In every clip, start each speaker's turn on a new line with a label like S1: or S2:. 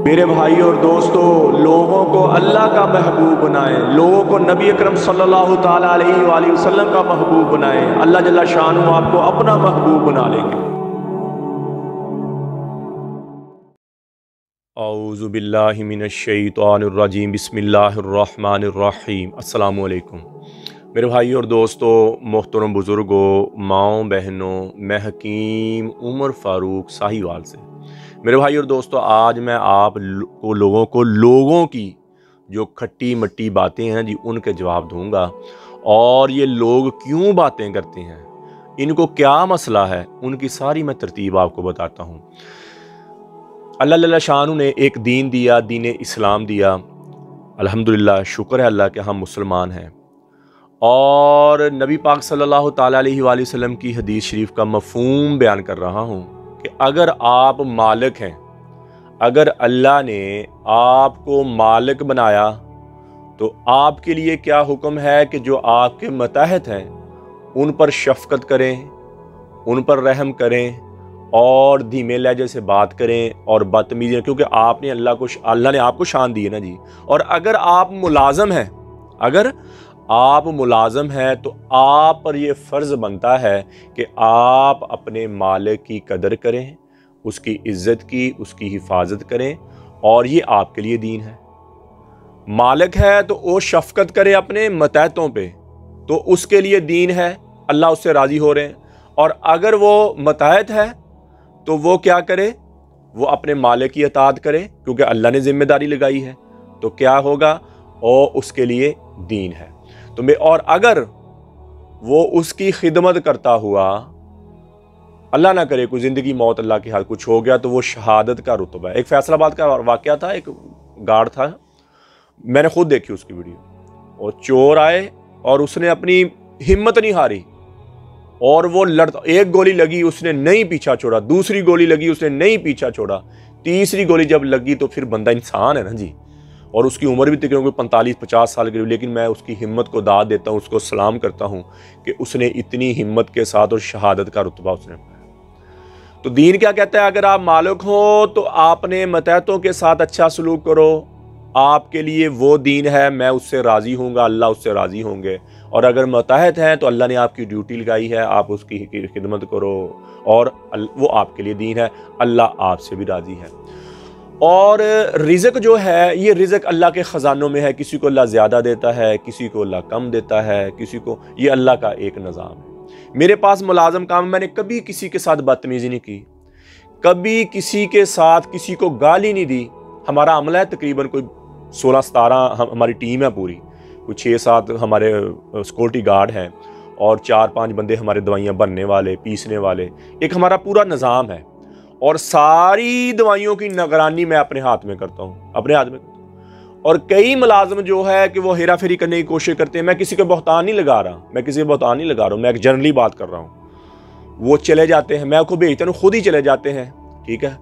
S1: मेरे भाई और दोस्तों, लोगों को अल्लाह का महबूब बनाएं, लोगों को नबी अकरम सल्लल्लाहु ताला अलैहि वसल्लम का महबूब बनाएं। अल्लाह जल्ला शान आपको अपना महबूब बना लेंगे। औज़ु बिल्लाहि मिनश शैतानिर रजीम, बिस्मिल्लाहिर रहमानिर रहीम। अस्सलामु अलैकुम मेरे भाई और दोस्तों, मोहतरम बुज़ुर्गों, माओं बहनों, मैं हकीम उमर फ़ारूक साहिवाल से। मेरे भाई और दोस्तों, आज मैं लोगों की जो खट्टी मट्टी बातें हैं जी, उनके जवाब दूंगा। और ये लोग क्यों बातें करते हैं, इनको क्या मसला है, उनकी सारी मैं तरतीब आपको बताता हूँ। अल्लाह जल्ल शानु ने एक दीन दिया, दीन इस्लाम दिया। अल्हम्दुलिल्लाह, शुक्र है अल्लाह के हम मुसलमान हैं। और नबी पाक सल्लल्लाहु ताला अलैहि वसल्लम की हदीस शरीफ का मफ़हूम बयान कर रहा हूँ कि अगर आप मालिक हैं, अगर अल्लाह ने आपको मालिक बनाया, तो आपके लिए क्या हुक्म है कि जो आपके मतहत हैं उन पर शफ़क़त करें, उन पर रहम करें और धीमे लहजे से बात करें और बदतमीज़ी, क्योंकि अल्लाह ने आपको शान दी है ना जी। और अगर आप मुलाज़म हैं तो आप पर यह फ़र्ज़ बनता है कि आप अपने मालिक की कदर करें, उसकी इज़्ज़त की, उसकी हिफाजत करें, और ये आपके लिए दीन है। मालिक है तो वो शफ़क़त करे अपने मतहतों पे, तो उसके लिए दीन है, अल्लाह उससे राज़ी हो रहे हैं। और अगर वो मतहत है तो वो क्या करे, वो अपने मालिक की अताअत करे, क्योंकि अल्लाह ने ज़िम्मेदारी लगाई है, तो क्या होगा, और उसके लिए दीन है। और अगर वो उसकी खिदमत करता हुआ, अल्लाह ना करे कोई ज़िंदगी मौत अल्लाह के हाथ कुछ हो गया, तो वो शहादत का रुतबा है। एक फैसलाबाद का वाक़या था, एक गार्ड था, मैंने खुद देखी उसकी वीडियो। और चोर आए और उसने अपनी हिम्मत नहीं हारी, और वो एक गोली लगी, उसने नहीं पीछा छोड़ा, दूसरी गोली लगी, उसने नहीं पीछा छोड़ा, तीसरी गोली जब लगी तो फिर बंदा इंसान है ना जी। और उसकी उम्र भी तकरीबन 45-50 साल की, लेकिन मैं उसकी हिम्मत को दाद देता हूँ, उसको सलाम करता हूँ कि उसने इतनी हिम्मत के साथ और शहादत का रुतबा उसने। तो दीन क्या कहता है, अगर आप मालिक हो तो आपने मतहतों के साथ अच्छा सलूक करो, आपके लिए वो दीन है, मैं उससे राज़ी हूँगा, अल्लाह उससे राज़ी होंगे। और अगर मतहत हैं तो अल्लाह ने आपकी ड्यूटी लगाई है, आप उसकी खिदमत करो, और वो आपके लिए दीन है, अल्लाह आपसे भी राज़ी है। और रिज़्क़ जो है, ये रिज़्क़ अल्लाह के ख़जानों में है, किसी को अल्लाह ज़्यादा देता है, किसी को अल्लाह कम देता है, किसी को, ये अल्लाह का एक निज़ाम है। मेरे पास मुलाज़म काम, मैंने कभी किसी के साथ बदतमीज़ी नहीं की, कभी किसी के साथ किसी को गाली नहीं दी। हमारा अमला है तकरीबन कोई 16-17 हमारी टीम है पूरी, कोई 6-7 हमारे सिक्योरिटी गार्ड हैं, और 4-5 बंदे हमारे दवाइयाँ बनने वाले, पीसने वाले, एक हमारा पूरा निज़ाम है। और सारी दवाइयों की निगरानी मैं अपने हाथ में करता हूँ, अपने हाथ में। और कई मुलाजिम जो है कि वो हेरा फेरी करने की कोशिश करते हैं। मैं किसी को बहतान नहीं लगा रहा, मैं एक जनरली बात कर रहा हूँ। वो चले जाते हैं, मैं आपको भेजता हूँ, खुद ही चले जाते हैं, ठीक है।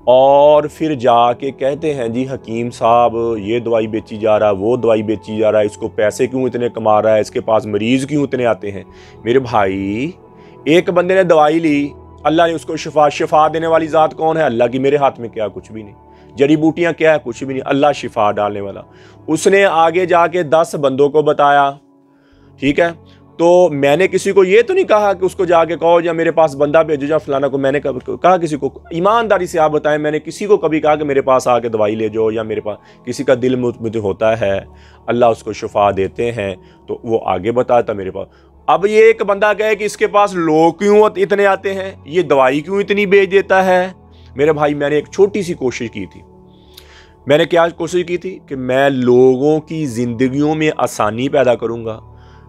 S1: और फिर जाके कहते हैं जी हकीम साहब ये दवाई बेची जा रहा है, वो दवाई बेची जा रहा है, इसको पैसे क्यों इतने कमा रहा है, इसके पास मरीज़ क्यों इतने आते हैं। मेरे भाई, एक बंदे ने दवाई ली, अल्लाह ने उसको शिफा देने वाली ज़ात कौन है, अल्लाह की। मेरे हाथ में क्या, कुछ भी नहीं। जड़ी बूटियाँ क्या है, कुछ भी नहीं, अल्लाह शिफा डालने वाला। उसने आगे जाके 10 बंदों को बताया, ठीक है। तो मैंने किसी को ये तो नहीं कहा कि उसको जाके कहो या मेरे पास बंदा भेजो या फलाना को, मैंने कहा किसी को, ईमानदारी से आप बताएं, मैंने किसी को कभी कहा कि मेरे पास आके दवाई ले जाओ, या मेरे पास किसी का दिल मुझे होता है, अल्लाह उसको शिफा देते हैं तो वो आगे बताता मेरे पास। अब ये एक बंदा कहे कि इसके पास लोग क्यों इतने आते हैं, ये दवाई क्यों इतनी बेच देता है। मेरे भाई, मैंने एक छोटी सी कोशिश की थी। मैंने क्या कोशिश की थी कि मैं लोगों की ज़िंदगियों में आसानी पैदा करूँगा,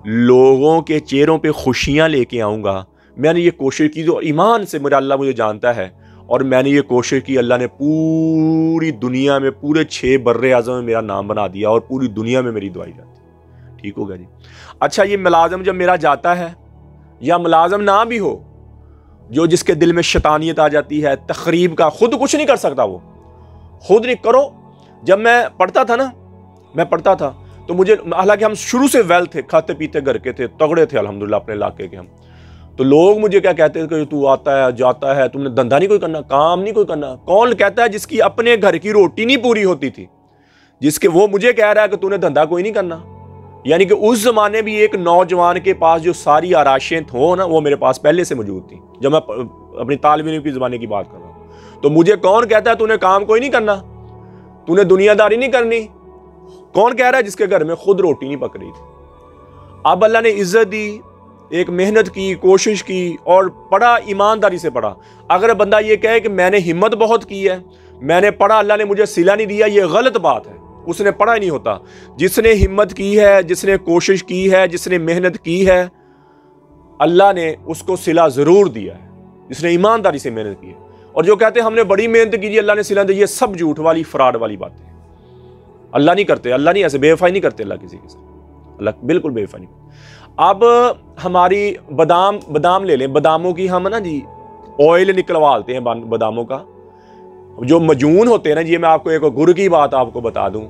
S1: लोगों के चेहरों पे खुशियाँ लेके आऊँगा। मैंने ये कोशिश की, जो ईमान से मेरा अल्लाह मुझे जानता है, और मैंने ये कोशिश की। अल्लाह ने पूरी दुनिया में, पूरे 6 बर्रे आज़म में मेरा नाम बना दिया, और पूरी दुनिया में मेरी दवाई जाती। ठीक होगा जी। अच्छा, ये मुलाज़म जब मेरा जाता है, या मुलाज़म ना भी हो, जो जिसके दिल में शैतानियत आ जाती है, तखरीब का, खुद कुछ नहीं कर सकता, वो खुद नहीं करो। जब मैं पढ़ता था तो मुझे, हालांकि हम शुरू से वेल थे, खाते पीते घर के थे, तगड़े थे अल्हम्दुलिल्लाह अपने इलाके के हम। तो लोग मुझे क्या कहते हैं कि तू आता है जाता है, तुमने धंधा नहीं कोई करना, काम नहीं कोई करना। कौन कहता है जिसकी अपने घर की रोटी नहीं पूरी होती थी, जिसके वो मुझे कह रहा है कि तूने धंधा कोई नहीं करना। यानी कि उस जमाने भी एक नौजवान के पास जो सारी आराशें हो ना, वो मेरे पास पहले से मौजूद थी जब मैं अपनी तालिब इल्म की ज़माने की बात कर रहा हूँ। तो मुझे कौन कहता है तूने काम कोई नहीं करना, तूने दुनियादारी नहीं करनी? कौन कह रहा है जिसके घर में खुद रोटी नहीं पक रही थी? अब अल्लाह ने इज्जत दी, एक मेहनत की, कोशिश की और पढ़ा, ईमानदारी से पढ़ा। अगर बंदा ये कहे कि मैंने हिम्मत बहुत की है, मैंने पढ़ा, अल्लाह ने मुझे सिला नहीं दिया, ये गलत बात है। उसने पढ़ा ही नहीं होता। जिसने हिम्मत की है, जिसने कोशिश की है, जिसने मेहनत की है, अल्लाह ने उसको सिला जरूर दिया है, जिसने ईमानदारी से मेहनत की है। और जो कहते हैं हमने बड़ी मेहनत की, अल्लाह ने सिला दी, ये सब झूठ वाली, फ्रॉड वाली बातें। अल्लाह नहीं करते, अल्लाह नहीं ऐसे बेवफाई नहीं करते अल्लाह किसी के साथ, अल्लाह बिल्कुल बेवफाई नहीं। अब हमारी बादाम ले लें, बादामों की हम ना जी ऑयल निकलवाते हैं बादामों का, जो मजून होते हैं ना जी। मैं आपको एक गुड़ की बात आपको बता दूं,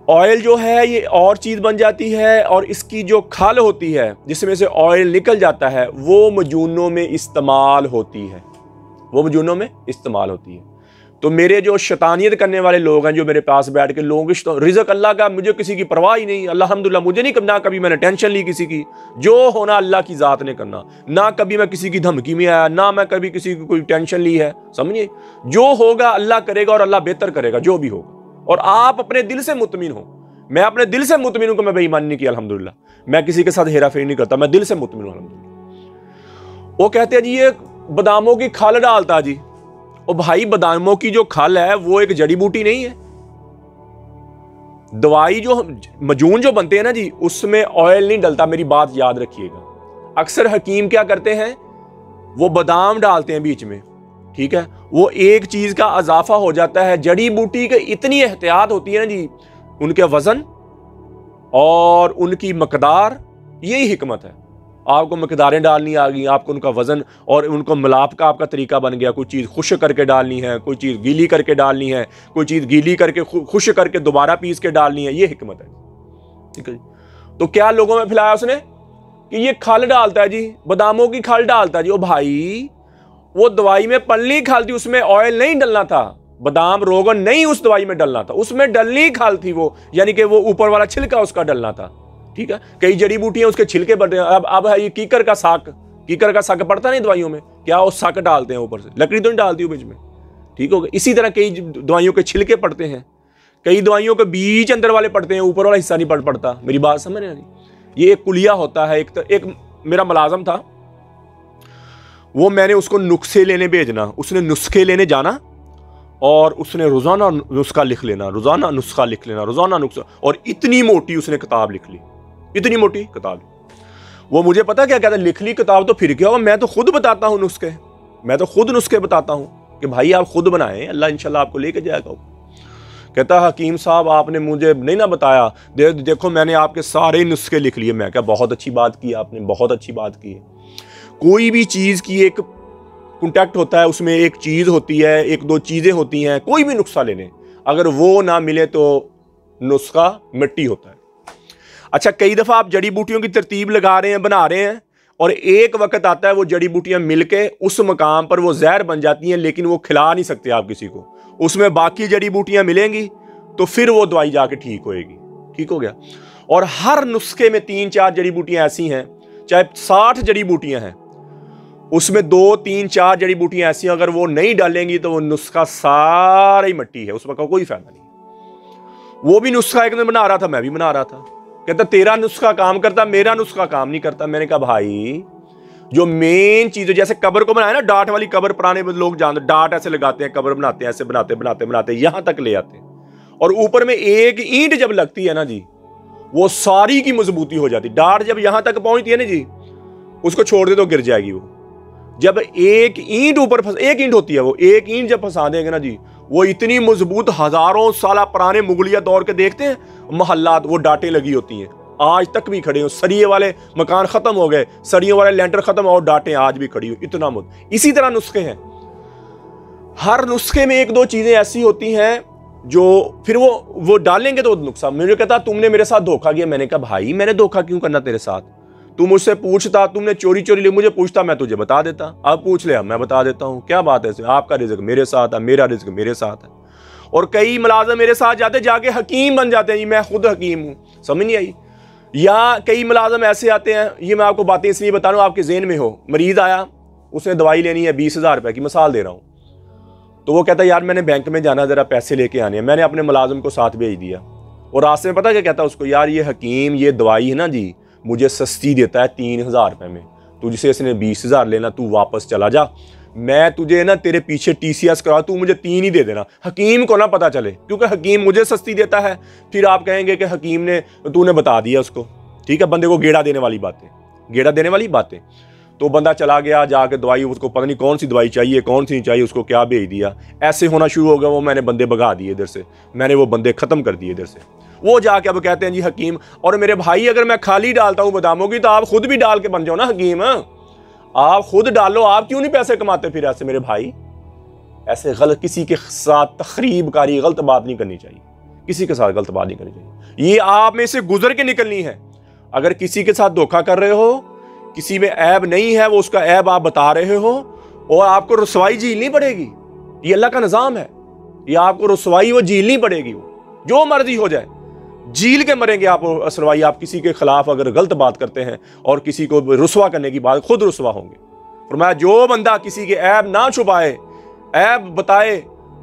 S1: ऑयल जो है ये और चीज़ बन जाती है, और इसकी जो खल होती है जिसमें से ऑयल निकल जाता है, वो मजूनों में इस्तेमाल होती है, वो मजूनों में इस्तेमाल होती है। तो मेरे जो शैतानियत करने वाले लोग हैं, जो मेरे पास बैठ के लोगों की रिज़्क अल्लाह का, मुझे किसी की परवाह ही नहीं, अल्हम्दुलिल्लाह मुझे नहीं करना, कभी मैंने टेंशन ली किसी की। जो होना अल्लाह की ज़ात ने करना, ना कभी मैं किसी की धमकी में आया, ना मैं कभी किसी की कोई टेंशन ली है, समझिए। जो होगा अल्लाह करेगा और अल्लाह बेहतर करेगा, जो भी होगा। और आप अपने दिल से मुतमिन हो। मैं अपने दिल से मुतमिन हूं कि मैं बेईमानी नहीं किया, अल्हम्दुलिल्लाह। मैं किसी के साथ हेरा फेरी नहीं करता, मैं दिल से मुतमिन हूं, अल्हम्दुलिल्लाह। वो कहते हैं जी ये बादामों की खल डालता जी। और भाई बादामों की जो खल है वो एक जड़ी बूटी नहीं है। दवाई जो मजून जो बनते हैं ना जी, उसमें ऑयल नहीं डलता, मेरी बात याद रखिएगा। अक्सर हकीम क्या करते हैं, वो बादाम डालते हैं बीच में, ठीक है, वो एक चीज का इजाफा हो जाता है। जड़ी बूटी की इतनी एहतियात होती है ना जी, उनके वजन और उनकी मकदार, यही हिकमत है। आपको मकदारें डालनी आ गई, आपको उनका वजन और उनको मिलाप का आपका तरीका बन गया। कोई चीज़ खुश करके डालनी है, कोई चीज़ गीली करके डालनी है, कोई चीज़ गीली करके खुश करके दोबारा पीस के डालनी है, ये हिकमत है, ठीक है। तो क्या लोगों में फैलाया उसने कि ये खल डालता है जी, बादामों की खल डालता है जी। ओ भाई, वो दवाई में पल्ली खल थी, उसमें ऑयल नहीं डलना था, बादाम रोगन नहीं उस दवाई में डलना था, उसमें डलनी खल थी वो, यानी कि वो ऊपर वाला छिलका उसका डलना था, ठीक है। कई जड़ी बूटियां उसके छिलके बढ़ते हैं। अब है ये कीकर का साग पड़ता नहीं दवाइयों में, क्या वो साग डालते हैं ऊपर से, लकड़ी तो नहीं डालती हो बीच में, ठीक हो गया। इसी तरह कई दवाइयों के छिलके पड़ते हैं, कई दवाइयों के बीज अंदर वाले पड़ते हैं, ऊपर वाला हिस्सा नहीं पड़ता। मेरी बात समझ रहे हैं? ये एक कुलिया होता है। एक मेरा मुलाजम था, वो मैंने उसको नुस्खे लेने भेजना, उसने नुस्खे लेने जाना और उसने रोजाना नुस्खा लिख लेना, रोजाना नुस्खा लिख लेना, रोजाना नुस्खा। और इतनी मोटी उसने किताब लिख ली, इतनी मोटी किताब। वो मुझे पता क्या कहता, लिख ली किताब तो फिर क्या होगा, मैं तो खुद बताता हूँ नुस्खे, मैं तो खुद नुस्खे बताता हूँ कि भाई आप खुद बनाएं, अल्लाह इंशाल्लाह आपको लेके जाएगा। कहता हकीम साहब आपने मुझे नहीं ना बताया, देखो मैंने आपके सारे नुस्खे लिख लिए। मैं क्या, बहुत अच्छी बात की आपने, बहुत अच्छी बात की है। कोई भी चीज़ की एक कॉन्टैक्ट होता है, उसमें एक चीज़ होती है, एक दो चीज़ें होती हैं। कोई भी नुस्खा ले लें, अगर वो ना मिले तो नुस्खा मिट्टी होता है। अच्छा, कई दफ़ा आप जड़ी बूटियों की तरतीब लगा रहे हैं, बना रहे हैं, और एक वक्त आता है वो जड़ी बूटियां मिलके उस मकाम पर वो जहर बन जाती हैं, लेकिन वो खिला नहीं सकते आप किसी को। उसमें बाकी जड़ी बूटियां मिलेंगी तो फिर वो दवाई जाके ठीक होएगी, ठीक हो गया। और हर नुस्खे में 3-4 जड़ी बूटियां ऐसी हैं, चाहे 60 जड़ी बूटियां हैं, उसमें 2-3-4 जड़ी बूटियां ऐसी, अगर वो नहीं डालेंगी तो वो नुस्खा सारा ही मिट्टी है, उसमें कोई फायदा नहीं। वो भी नुस्खा एक दिन बना रहा था, मैं भी बना रहा था। कहता तेरा नुस्खा काम करता, मेरा नुस्खा काम नहीं करता। मैंने कहा भाई, जो मेन चीज है, जैसे कब्र को बनाया ना, डाट वाली कब्र, पुराने लोग जानते, डाट ऐसे लगाते हैं, कब्र बनाते हैं, ऐसे बनाते बनाते बनाते यहां तक ले आते हैं, और ऊपर में एक ईंट जब लगती है ना जी, वो सारी की मजबूती हो जाती। डाट जब यहां तक पहुंचती है ना जी, उसको छोड़ दे तो गिर जाएगी वो। जब एक ईंट ऊपर एक ईंट होती है, वो एक ईंट जब फंसा देंगे ना जी, वो इतनी मजबूत, हजारों साल पुराने मुगलिया दौर के देखते हैं महल्लात, वो डाटें लगी होती हैं, आज तक भी खड़े हो। सरिये वाले मकान खत्म हो गए, सरियों वाले लेंटर खत्म, और डाटें आज भी खड़ी हो, इतना इसी तरह नुस्खे हैं। हर नुस्खे में एक दो चीजें ऐसी होती हैं जो फिर वो डालेंगे तो नुकसान। मुझे कहता तुमने मेरे साथ धोखा किया। मैंने कहा भाई, मैंने धोखा क्यों करना तेरे साथ, तू मुझसे पूछता, तुमने चोरी चोरी ले मुझे पूछता, मैं तुझे बता देता। अब पूछ ले, अब मैं बता देता हूँ। क्या बात है, आपका रिज़्क मेरे साथ है, मेरा रिज़्क मेरे साथ है। और कई मुलाजिम मेरे साथ जाते जाके हकीम बन जाते हैं, मैं खुद हकीम हूँ, समझ नहीं आई। या कई मुलाजिम ऐसे आते हैं, ये मैं आपको बातें इसलिए बता रहा हूँ आपके ज़हन में हो। मरीज़ आया, उसने दवाई लेनी है 20,000 रुपये की, मिसाल दे रहा हूँ, तो वो कहता है यार मैंने बैंक में जाना, ज़रा पैसे लेके आने हैं। मैंने अपने मुलाजिम को साथ भेज दिया, और रास्ते में पता क्या कहता है उसको, यार ये हकीम ये दवाई है ना जी, मुझे सस्ती देता है 3,000 रुपये में, तुझसे इसने 20,000 लेना, तू वापस चला जा, मैं तुझे ना तेरे पीछे TCS करा, तू मुझे 3 ही दे देना। हकीम को ना पता चले, क्योंकि हकीम मुझे सस्ती देता है, फिर आप कहेंगे कि हकीम ने, तूने बता दिया उसको, ठीक है, बंदे को गेड़ा देने वाली बातें, गेड़ा देने वाली बातें। तो बंदा चला गया, जाके दवाई, उसको पता नहीं कौन सी दवाई चाहिए कौन सी नहीं चाहिए, उसको क्या भेज दिया, ऐसे होना शुरू हो गया। वो मैंने बंदे भगा दिए इधर से, मैंने वो बंदे ख़त्म कर दिए इधर से। वो जाके अब कहते हैं जी हकीम, और मेरे भाई अगर मैं खाली डालता हूँ बादामों की, तो आप खुद भी डाल के बन जाओ ना हकीम, आप खुद डालो, आप क्यों नहीं पैसे कमाते फिर ऐसे। मेरे भाई ऐसे गलत किसी के साथ तखरीबकारी गलत बात नहीं करनी चाहिए, किसी के साथ गलत बात नहीं करनी चाहिए, ये आप में से गुजर के निकलनी है। अगर किसी के साथ धोखा कर रहे हो, किसी में ऐब नहीं है, वो उसका ऐब आप बता रहे हो, और आपको रुसवाई झीलनी पड़ेगी, ये अल्लाह का निज़ाम है, ये आपको रुसवाई वो झीलनी पड़ेगी, वो जो मर्जी हो जाए झील के मरेंगे आप रुसवाई। आप किसी के खिलाफ अगर गलत बात करते हैं और किसी को रुसवा करने की बात, खुद रुसवा होंगे। फरमाया जो बंदा किसी के ऐब ना छुपाए, ऐब बताए,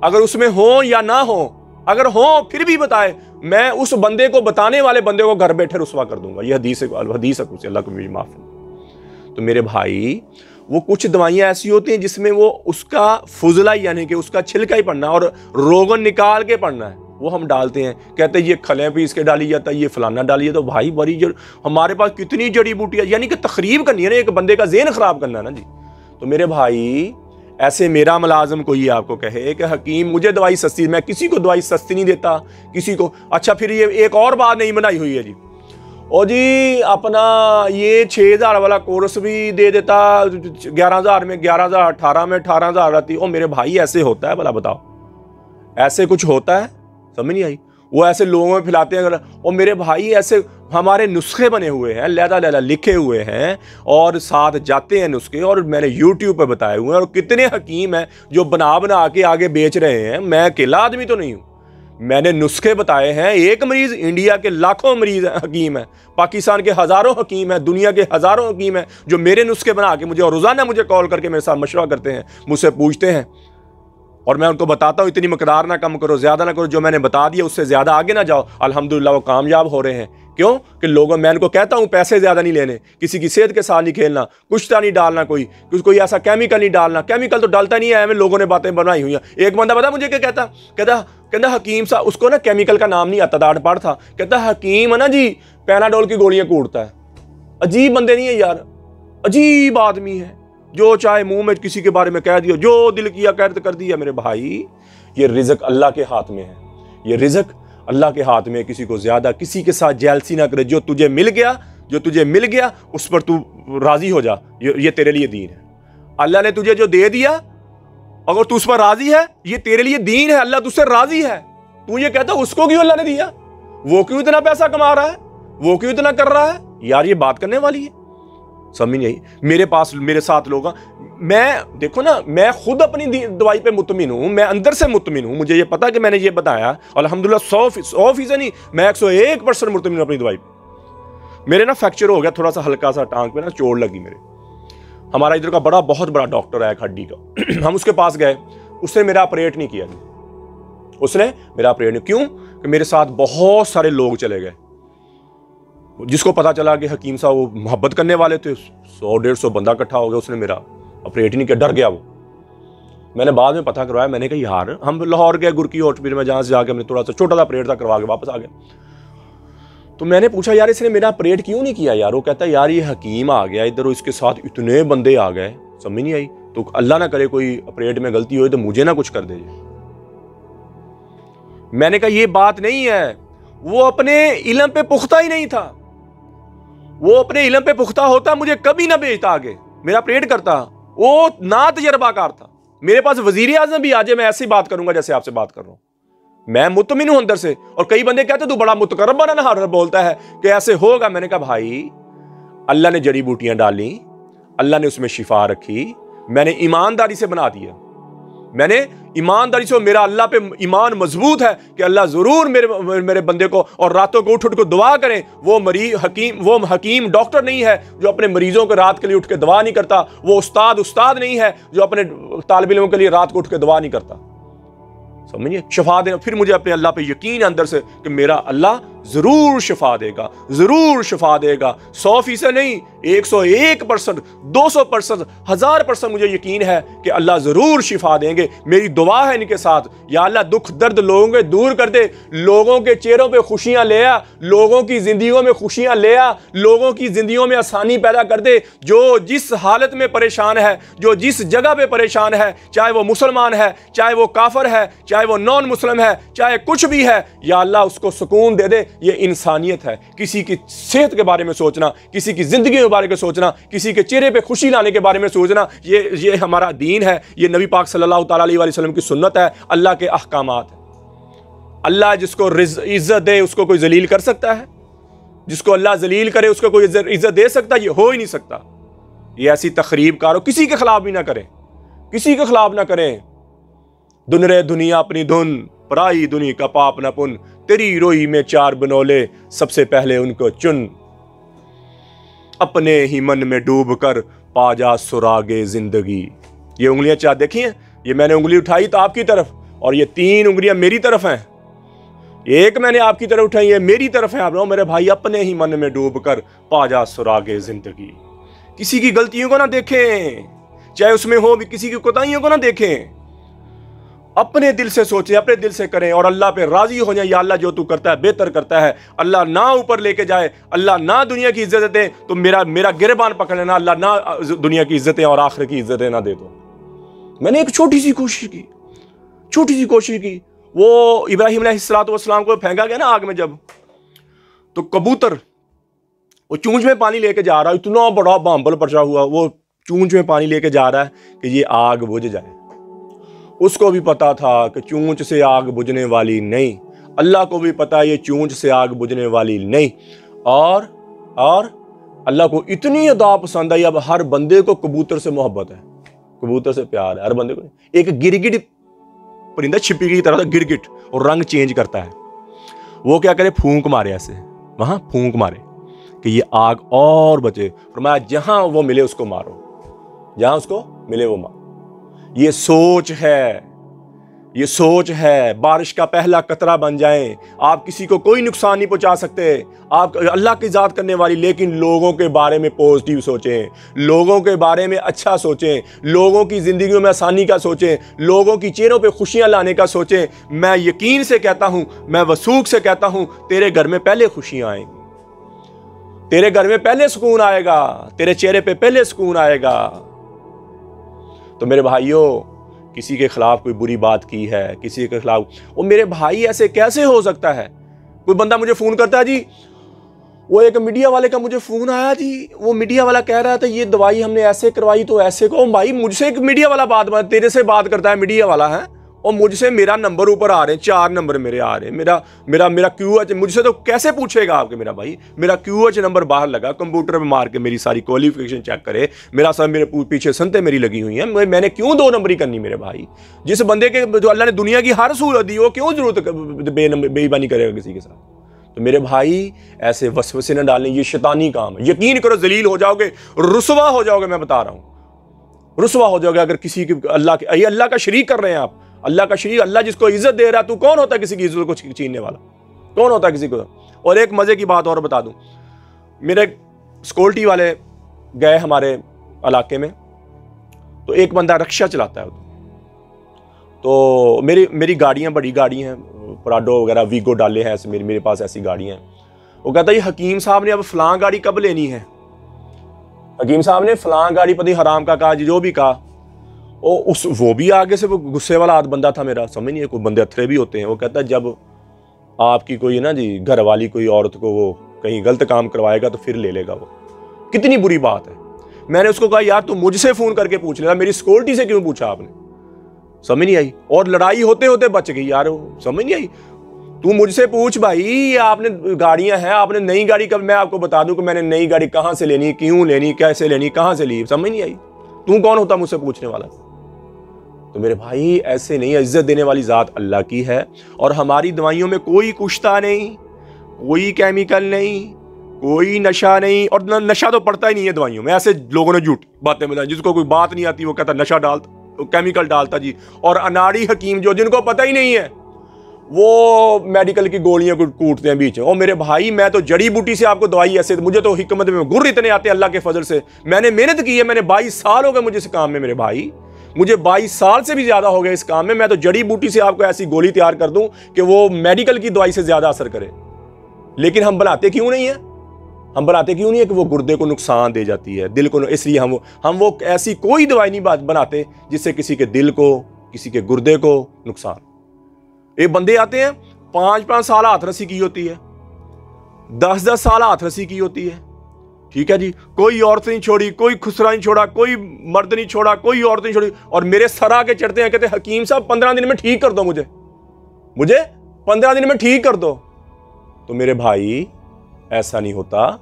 S1: अगर उसमें हो या ना हो, अगर हो फिर भी बताए, मैं उस बंदे को, बताने वाले बंदे को घर बैठे रुसवा कर दूंगा। यह हदीस है कुछ, अल्लाह को मुझे माफ। तो मेरे भाई वो कुछ दवाइयाँ ऐसी होती हैं जिसमें वो उसका फुजला यानी कि उसका छिलका ही पड़ना और रोगन निकाल के पड़ना है, वो हम डालते हैं। कहते हैं ये खलें पीस के डाली जाता है, ये फलाना डालिए। तो भाई बड़ी हमारे पास कितनी जड़ी बूटियाँ, यानी कि तकरीब करनी है ना, एक बंदे का ज़हन ख़राब करना है ना जी। तो मेरे भाई ऐसे मेरा मुलाजिम कोई आपको कहे कि हकीम मुझे दवाई सस्ती, मैं किसी को दवाई सस्ती नहीं देता किसी को। अच्छा फिर ये एक और बात नहीं बनाई हुई है जी, और जी अपना ये 6,000 वाला कोर्स भी दे देता 11,000 में, 11,000, 18 में, 18,000 आती। ओ मेरे भाई ऐसे होता है भला बताओ, ऐसे कुछ होता है, समझ नहीं आई। वो ऐसे लोगों में फैलाते हैं। और मेरे भाई ऐसे हमारे नुस्खे बने हुए हैं, लैला लिखे हुए हैं, और साथ जाते हैं नुस्खे, और मैंने YouTube पे बताए हुए हैं। और कितने हकीम हैं जो बना बना के आगे बेच रहे हैं। मैं अकेला आदमी तो नहीं हूँ, मैंने नुस्खे बताए हैं। एक मरीज, इंडिया के लाखों मरीज हकीम हैं, पाकिस्तान के हज़ारों हकीम हैं, दुनिया के हज़ारों हकीम हैं जो मेरे नुस्खे बना के मुझे, और रोज़ाना मुझे कॉल करके मेरे साथ मशवरा करते हैं, मुझसे पूछते हैं, और मैं उनको बताता हूँ इतनी मकदार ना कम करो, ज़्यादा ना करो, जो मैंने बता दिया उससे ज़्यादा आगे ना जाओ। अल्हम्दुलिल्लाह वो कामयाब हो रहे हैं। क्यों कि लोगों, मैं उनको कहता हूँ पैसे ज़्यादा नहीं लेने, किसी की सेहत के साथ नहीं खेलना, कुछ नहीं डालना, कोई ऐसा केमिकल नहीं डालना। केमिकल तो डालता नहीं है, लोगों ने बातें बनाई हुई हैं। एक बंदा पता मुझे क्या कहता हकीम साहब, उसको ना केमिकल का नाम नहीं आता, दाढ़ पाड़ था, कहता हकीम है ना जी, पैनाडोल की गोलियां कूटता है। अजीब बंदे नहीं है यार, अजीब आदमी है, जो चाहे मुंह में किसी के बारे में कह दिया, जो दिल किया कर दिया। मेरे भाई ये रिज़्क अल्लाह के हाथ में है, ये रिज़्क अल्लाह के हाथ में। किसी को ज्यादा, किसी के साथ जेलसी ना करे। जो तुझे मिल गया उस पर तू राजी हो जा, ये तेरे लिए दीन है। अल्लाह ने तुझे जो दे दिया, अगर तू उस पर राजी है, ये तेरे लिए दीन है, अल्लाह तुझसे राजी है। तू ये कहता उसको क्यों अल्लाह ने दिया, वो क्यों इतना पैसा कमा रहा है, वो क्यों इतना कर रहा है, यार ये बात करने वाली है, समझ नहीं। मेरे साथ लोग, मैं देखो ना, मैं खुद अपनी दवाई पे मुतमिन हूं, मैं अंदर से मुतमिन हूं। मुझे ये पता कि मैंने ये बताया, अल्हम्दुलिल्लाह 100% नहीं, मैं 101% मुतमिन अपनी दवाई पे। मेरे ना फ्रैक्चर हो गया थोड़ा सा, हल्का सा टांग पे ना चोट लगी मेरे। हमारा इधर का बहुत बड़ा डॉक्टर है हड्डी का, हम उसके पास गए, उसने मेरा ऑपरेट नहीं किया, उसने मेरा ऑपरेट नहीं। क्यों कि मेरे साथ बहुत सारे लोग चले गए, जिसको पता चला कि हकीम साहब वो मोहब्बत करने वाले थे, 100-150 बंदा इकट्ठा हो गया, उसने मेरा ऑपरेट नहीं किया, डर गया वो। मैंने बाद में पता करवाया, मैंने कहा यार, हम लाहौर गए गुरकी हॉस्पिटल में, जहाँ से जाके हमने थोड़ा सा छोटा सा ऑपरेट था, करवा के वापस आ गए। तो मैंने पूछा यार इसने मेरा ऑपरेट क्यों नहीं किया यार। वो कहता है यार ये हकीम आ गया इधर, इसके साथ इतने बंदे आ गए, समझ नहीं आई, तो अल्लाह ना करे कोई ऑपरेट में गलती हो तो मुझे ना कुछ कर दे। मैंने कहा ये बात नहीं है, वो अपने इल्म पे पुख्ता ही नहीं था, वो अपने इल्म पे पुख्ता होता मुझे कभी ना भेजता आगे, मेरा ऑपरेट करता। वो ना तजर्बाकार था। मेरे पास वजीर आजम भी आ जाए, मैं ऐसी बात करूंगा जैसे आपसे बात कर रहा हूं, मैं मुतमिन हूं अंदर से। और कई बंदे कहते तू बड़ा मुतकर्रम बना ना बोलता है कि ऐसे होगा। मैंने कहा भाई अल्लाह ने जड़ी बूटियां डाली, अल्लाह ने उसमें शिफा रखी, मैंने ईमानदारी से बना दिया, मैंने ईमानदारी से, मेरा अल्लाह पे ईमान मजबूत है कि अल्लाह जरूर मेरे बंदे को, और रातों को उठ उठ को दुआ करें। वो हकीम डॉक्टर नहीं है जो अपने मरीजों को रात के लिए उठ के दुआ नहीं करता, वो उस्ताद नहीं है जो अपने तालिब इल्मों के लिए रात को उठ के दुआ नहीं करता। समझिए, शिफा देना। फिर मुझे अपने अल्लाह पे यकीन अंदर से कि मेरा अल्लाह जरूर शिफा देगा, जरूर शिफा देगा। 100% नहीं, 101%, 200%, 1000% मुझे यकीन है कि अल्लाह जरूर शिफा देंगे। मेरी दुआ है इनके साथ, या अल्लाह दुख दर्द लोगों के दूर कर दे, लोगों के चेहरों पे खुशियां ले आ, लोगों की जिंदगियों में खुशियां ले आ, लोगों की जिंदगियों में आसानी पैदा कर दे। जो जिस हालत में परेशान है, जो जिस जगह पे परेशान है, चाहे वो मुसलमान है, चाहे वो काफर है, चाहे वो नॉन मुस्लिम है, चाहे कुछ भी है, या अल्लाह उसको सुकून दे दे। ये इंसानियत है। किसी की सेहत के बारे में सोचना, किसी की जिंदगी के बारे में सोचना, किसी के चेहरे पे खुशी लाने के बारे में सोचना, ये हमारा दीन है, ये नबी पाक सल्लल्लाहु अलैहि वसल्लम की सुन्नत है, अल्लाह के अहकामात है। अल्लाह जिसको इज्जत दे उसको कोई जलील कर सकता है? जिसको अल्लाह जलील करे उसको कोई इज्जत दे सकता है? ये हो ही नहीं सकता। ये ऐसी तखरीब कारो, किसी के खिलाफ भी ना करें, किसी के खिलाफ ना करें। दुन रे दुनिया अपनी धुन, पराई दुनिया का पाप न पुन, तेरी रोई में 4 बनोले, सबसे पहले उनको चुन। अपने ही मन में डूब कर पा जा सुरागे जिंदगी। ये उंगलियां चाह देखिए, ये मैंने उंगली उठाई तो आपकी तरफ, और ये 3 उंगलियां मेरी तरफ हैं। एक मैंने आपकी तरफ उठाई, ये मेरी तरफ है। आप लोग मेरे भाई, अपने ही मन में डूब कर पा जा सुरागे जिंदगी। किसी की गलतियों को ना देखें, चाहे उसमें हो भी, किसी की कोताहियों को ना देखें। अपने दिल से सोचें, अपने दिल से करें, और अल्लाह पे राजी हो जाए। या अल्लाह जो तू करता है बेहतर करता है। अल्लाह ना ऊपर लेके जाए, अल्लाह ना दुनिया की इज्जत दे तो मेरा गिरबान पकड़ लेना। अल्लाह ना दुनिया की इज्जतें और आखिर की इज्जतें ना दे तो। मैंने एक छोटी सी कोशिश की, वो इब्राहिम अलैहिस्सलाम को फेंका गया ना आग में जब, तो कबूतर वो चूंच में पानी लेके जा रहा है, इतना बड़ा बांबल पचा हुआ, वो चूंच में पानी लेके जा रहा है कि ये आग बुझ जाए। उसको भी पता था कि चूंच से आग बुझने वाली नहीं, अल्लाह को भी पता है ये चूंच से आग बुझने वाली नहीं। और अल्लाह को इतनी अदा पसंद आई, अब हर बंदे को कबूतर से मोहब्बत है, कबूतर से प्यार है हर बंदे को। एक गिरगिट परिंदा छिपी की तरह गिरगिट, और रंग चेंज करता है। वो क्या करे, फूंक मारे, ऐसे वहां फूंक मारे कि ये आग और बचे। फरमाया जहां वो मिले उसको मारो, जहां उसको मिले वो मारो। ये सोच है। बारिश का पहला कतरा बन जाएं। आप किसी को कोई नुकसान नहीं पहुंचा सकते, आप अल्लाह की ज़ात करने वाली, लेकिन लोगों के बारे में पॉजिटिव सोचें, लोगों के बारे में अच्छा सोचें, लोगों की ज़िंदगियों में आसानी का सोचें, लोगों की चेहरों पे खुशियां लाने का सोचें। मैं यकीन से कहता हूं, मैं वसूख से कहता हूं, तेरे घर में पहले खुशियां आएंगी, तेरे घर में पहले सुकून आएगा, तेरे चेहरे पे पहले सुकून आएगा। तो मेरे भाइयों, किसी के खिलाफ कोई बुरी बात की है, किसी के खिलाफ, वो मेरे भाई ऐसे कैसे हो सकता है? कोई बंदा मुझे फोन करता है जी, वो एक मीडिया वाले का मुझे फोन आया जी, वो मीडिया वाला कह रहा था ये दवाई हमने ऐसे करवाई तो ऐसे को। भाई मुझसे एक मीडिया वाला बात तेरे से बात करता है, मीडिया वाला है, और मुझसे मेरा नंबर ऊपर आ रहे हैं, 4 नंबर मेरे आ रहे हैं, मेरा QH मुझसे तो कैसे पूछेगा आपके मेरा भाई? मेरा QH नंबर बाहर लगा, कंप्यूटर में मार के मेरी सारी क्वालिफिकेशन चेक करे, मेरा सब मेरे पीछे संते मेरी लगी हुई है। मैंने क्यों 2 नंबरी करनी मेरे भाई? जिस बंदे के जो अल्लाह ने दुनिया की हर सहूलत दी, वो क्यों जरूरत बेईमानी करेगा किसी के साथ? तो मेरे भाई ऐसे वसवसे न डालें, ये शैतानी काम है। यकीन करो जलील हो जाओगे, रुसवा हो जाओगे, मैं बता रहा हूं, रुसवा हो जाओगे अगर किसी की अल्लाह का शरीक कर रहे हैं आप। अल्लाह का शरीक, अल्लाह जिसको इज्जत दे रहा है, तू कौन होता है किसी की इज्जत को छीनने वाला? कौन होता है किसी को? और एक मजे की बात और बता दूं, मेरे सिक्योरिटी वाले गए हमारे इलाके में, तो एक बंदा रिक्शा चलाता है, तो मेरी गाड़ियां बड़ी गाड़ी हैं, पराडो वगैरह वीगो डाले हैं, मेरे पास ऐसी गाड़ियां हैं। वो कहता है हकीम साहब ने अब फलां गाड़ी कब लेनी है? हकीम साहब ने फलां गाड़ी पति हराम का कहा, जो भी कहा। वो भी आगे से वो गुस्से वाला बंदा था मेरा, समझ नहीं है, कोई बंदे अथरे भी होते हैं। वो कहता है जब आपकी कोई ना जी घर वाली कोई औरत को वो कहीं गलत काम करवाएगा तो फिर ले लेगा वो। कितनी बुरी बात है। मैंने उसको कहा यार तू मुझसे फोन करके पूछ लेना, मेरी सिक्योरिटी से क्यों पूछा आपने? समझ नहीं आई, और लड़ाई होते होते बच गई यार, समझ नहीं आई। तू मुझसे पूछ भाई, ये आपने गाड़ियां हैं, आपने नई गाड़ी कब, मैं आपको बता दूं कि मैंने नई गाड़ी कहां से लेनी, क्यों लेनी, कैसे लेनी, कहां से ली, समझ नहीं आई। तू कौन होता मुझसे पूछने वाला? तो मेरे भाई ऐसे नहीं, इज्जत देने वाली जात अल्लाह की है। और हमारी दवाइयों में कोई कुश्ता नहीं, कोई केमिकल नहीं, कोई नशा नहीं। और नशा तो पड़ता ही नहीं है दवाइयों में। ऐसे लोगों ने झूठ बातें बताई, जिसको कोई बात नहीं आती वो कहता नशा डालता, केमिकल डालता जी। और अनाड़ी हकीम जो, जिनको पता ही नहीं है, वो मेडिकल की गोलियां कूटते हैं बीच में। और मेरे भाई मैं तो जड़ी बूटी से आपको दवाई ऐसे, मुझे तो हिकमत में गुर इतने आते हैं अल्लाह के फजल से। मैंने मेहनत की है, मैंने 22 साल हो गए मुझे इस काम में मेरे भाई, मुझे 22 साल से भी ज्यादा हो गए इस काम में। मैं तो जड़ी बूटी से आपको ऐसी गोली तैयार कर दूं कि वो मेडिकल की दवाई से ज्यादा असर करे। लेकिन हम बनाते क्यों नहीं है? हम बनाते क्यों नहीं है कि वो गुर्दे को नुकसान दे जाती है, दिल को। इसलिए हम वो ऐसी कोई दवाई नहीं बनाते जिससे किसी के दिल को, किसी के गुर्दे को नुकसान। एक बंदे आते हैं 5-5 साल हाथरसी की होती है, 10-10 साल हाथरसी की होती है, ठीक है जी। कोई औरत नहीं छोड़ी, कोई खुसरा नहीं छोड़ा, कोई मर्द नहीं छोड़ा, कोई औरत नहीं छोड़ी। और मेरे सर आके चढ़ते हैं, कहते हकीम साहब 15 दिन में ठीक कर दो, मुझे 15 दिन में ठीक कर दो। तो मेरे भाई ऐसा नहीं होता,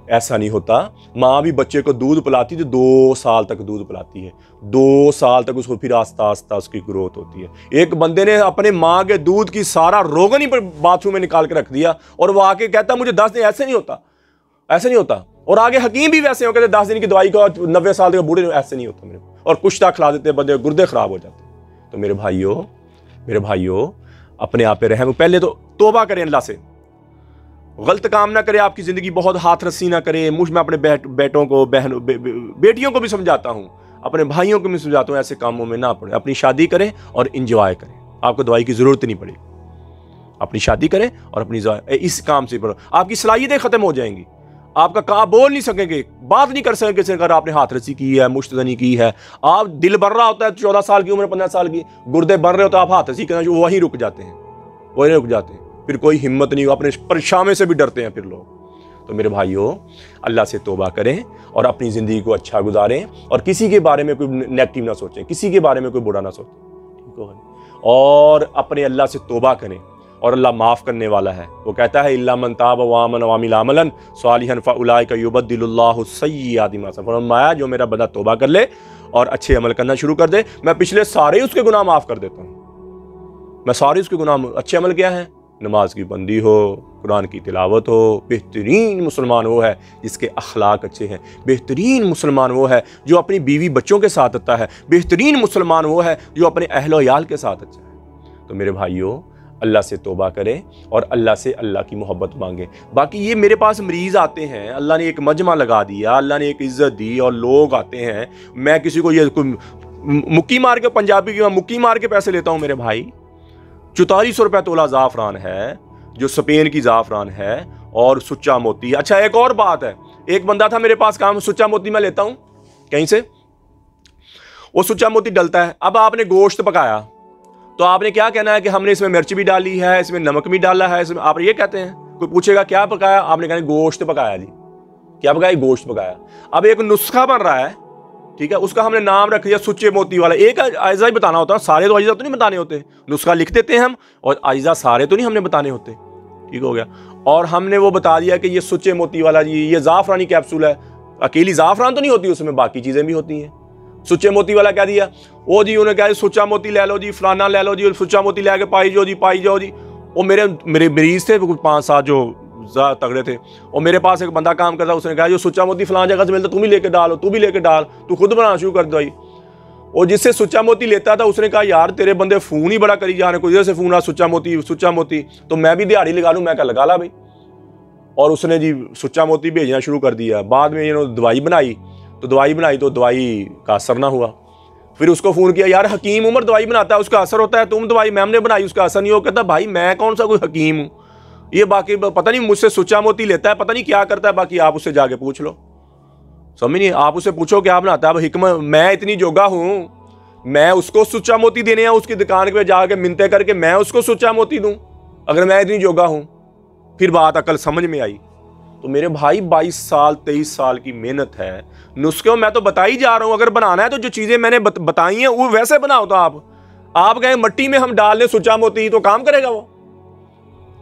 S1: ऐसा नहीं होता। माँ भी बच्चे को दूध पिलाती तो 2 साल तक दूध पिलाती है, 2 साल तक उसको, फिर आस्ता आस्ता उसकी ग्रोथ होती है। एक बंदे ने अपने माँ के दूध की सारा रोगन ही बाथरूम में निकाल के रख दिया, और वो आके कहता मुझे 10 दिन। ऐसे नहीं होता, ऐसे नहीं होता। और आगे हकीम भी वैसे हो, कहते 10 दिन की दवाई को 90 साल के बूढ़े, ऐसे नहीं होता मेरे। और कुश्ता खिला देते बंदे, गुर्दे खराब हो जाते। तो मेरे भाइयों अपने आप पे रहम, पहले तो तौबा करें अल्लाह से, गलत काम ना करे, आपकी जिंदगी बहुत हाथ रस्सी ना करे। मैं अपने बेटों को, बहनों, बेटियों को भी समझाता हूं, अपने भाइयों को भी समझाता हूं, ऐसे कामों में ना पड़े। अपनी शादी करें और इंजॉय करें, आपको दवाई की जरूरत नहीं पड़ेगी। अपनी शादी करें और अपनी इस काम से पढ़ो, आपकी सलाहियतें खत्म हो जाएंगी। आपका काम बोल नहीं सकेंगे, बात नहीं कर सकेंगे अगर आपने हाथ रस्सी की है, मुश्तदनी की है। आप दिल बढ़ रहा होता है 14 साल की उम्र, 15 साल की, गुर्दे बढ़ रहे होते हैं, आप हाथ रस्सी करना, वहीं रुक जाते हैं, वहीं रुक जाते हैं। फिर कोई हिम्मत नहीं, अपने परेशानी से भी डरते हैं फिर लोग। तो मेरे भाइयों अल्लाह से तौबा करें और अपनी ज़िंदगी को अच्छा गुजारें, और किसी के बारे में कोई नेगेटिव ना सोचें, किसी के बारे में कोई बुरा ना सोचें, ठीक है। और अपने अल्लाह से तौबा करें, और अल्लाह माफ़ करने वाला है। वो कहता है इल्ला मन ताब व आमन व अमिल अमलन सालिहन फउलाइका युबद्दिलुल्लाहु सय्यिआति मा सल्लफ। फरमाया जो मेरा बंदा तौबा कर ले और अच्छे अमल करना शुरू कर दे, मैं पिछले सारे उसके गुनाह माफ़ कर देता हूँ। मैं सारे उसके गुनाह, अच्छे अमल क्या है? नमाज की बंदी हो, कुरान की तिलावत हो। बेहतरीन मुसलमान वो है जिसके अखलाक अच्छे हैं। बेहतरीन मुसलमान वो है जो अपनी बीवी बच्चों के साथ अच्छा है। बेहतरीन मुसलमान वो है जो अपने अहलो याल के साथ अच्छा है। तो मेरे भाइयों अल्लाह से तौबा करें और अल्लाह से अल्लाह की मोहब्बत मांगें। बाकी ये मेरे पास मरीज़ आते हैं, अल्लाह ने एक मजमा लगा दिया, अल्लाह ने एक इज़्ज़त दी, और लोग आते हैं, मैं किसी को ये मुक्की मार के, पंजाबी की मुक्की मार के पैसे लेता हूँ मेरे भाई। 4400 रुपये तोला ज़ाफ़रान है, जो स्पेन की ज़ाफ़रान है, और सुच्चा मोती। अच्छा एक और बात है, एक बंदा था मेरे पास, काम सुच्चा मोती मैं लेता हूँ कहीं से, वो सुच्चा मोती डलता है। अब आपने गोश्त पकाया तो आपने क्या कहना है कि हमने इसमें मिर्च भी डाली है, इसमें नमक भी डाला है, इसमें आप ये कहते हैं। कोई पूछेगा क्या पकाया, आपने कहना गोश्त पकाया जी। क्या पकाया? गोश्त पकाया। अब एक नुस्खा बन रहा है, ठीक है, उसका हमने नाम रख दिया सुच्चे मोती वाला। एक अज्जा ही बताना होता है, सारे तो अज्जा तो नहीं बताने होते। नुस्खा लिख देते हैं हम, और अज्जा सारे तो नहीं हमने बताने होते, ठीक हो गया। और हमने वो बता दिया कि ये सुच्चे मोती वाला जी, ये ज़ाफ़रानी कैप्सूल है। अकेली ज़ाफ़रान तो नहीं होती उसमें, बाकी चीज़ें भी होती हैं। सुच्चे मोती वाला क्या दिया, वो जी उन्होंने कहा सुच्चा मोती ले लो जी, फलाना ले लो जी, सुच्चा मोती ले के पाई जाओ जी। वो मेरे मरीज थे 5-7 जो तगड़े थे, और मेरे पास एक बंदा काम करता, उसने कहा जो सुच्चा मोती फलाना जगह से मिलता तुम ही लेके डालो, तू भी लेके डाल, तू खुद बनाना शुरू कर दो भाई। और जिससे सुच्चा मोती लेता था उसने कहा यार तेरे बंदे फ़ोन ही बड़ा करी जा रहे, कोई इधर से फ़ोन आ सुच्चा मोती, तो मैं भी दिहाड़ी लगा लूँ। मैं कहा लगा ला भाई। और उसने जी सुच्चा मोती भेजना शुरू कर दिया। बाद में इन्होंने दवाई बनाई तो दवाई का असर ना हुआ। फिर उसको फ़ोन किया, यार हकीम उमर दवाई बनाता है, उसका असर होता है, तुम दवाई मैम ने बनाई उसका असर नहीं हो। कहता भाई मैं कौन सा कोई हकीम हूँ, ये बाकी पता नहीं मुझसे सुच्चा मोती लेता है, पता नहीं क्या करता है, बाकी आप उससे जाके पूछ लो। समझ नहीं, आप उससे पूछो क्या बनाता है। अब हिकमत, मैं इतनी जोगा हूँ, मैं उसको सुच्चा मोती देने या उसकी दुकान पे जाके मिन्नतें करके मैं उसको सुच्चा मोती दूँ? अगर मैं इतनी जोगा हूँ, फिर बात अकल समझ में आई। तो मेरे भाई 22 साल 23 साल की मेहनत है, नुस्खे मैं तो बता ही जा रहा हूँ। अगर बनाना है तो जो चीज़ें मैंने बताई हैं वो वैसे बनाओ। तो आप कहें मट्टी में हम डाल दें सुच्चा मोती तो काम करेगा वो?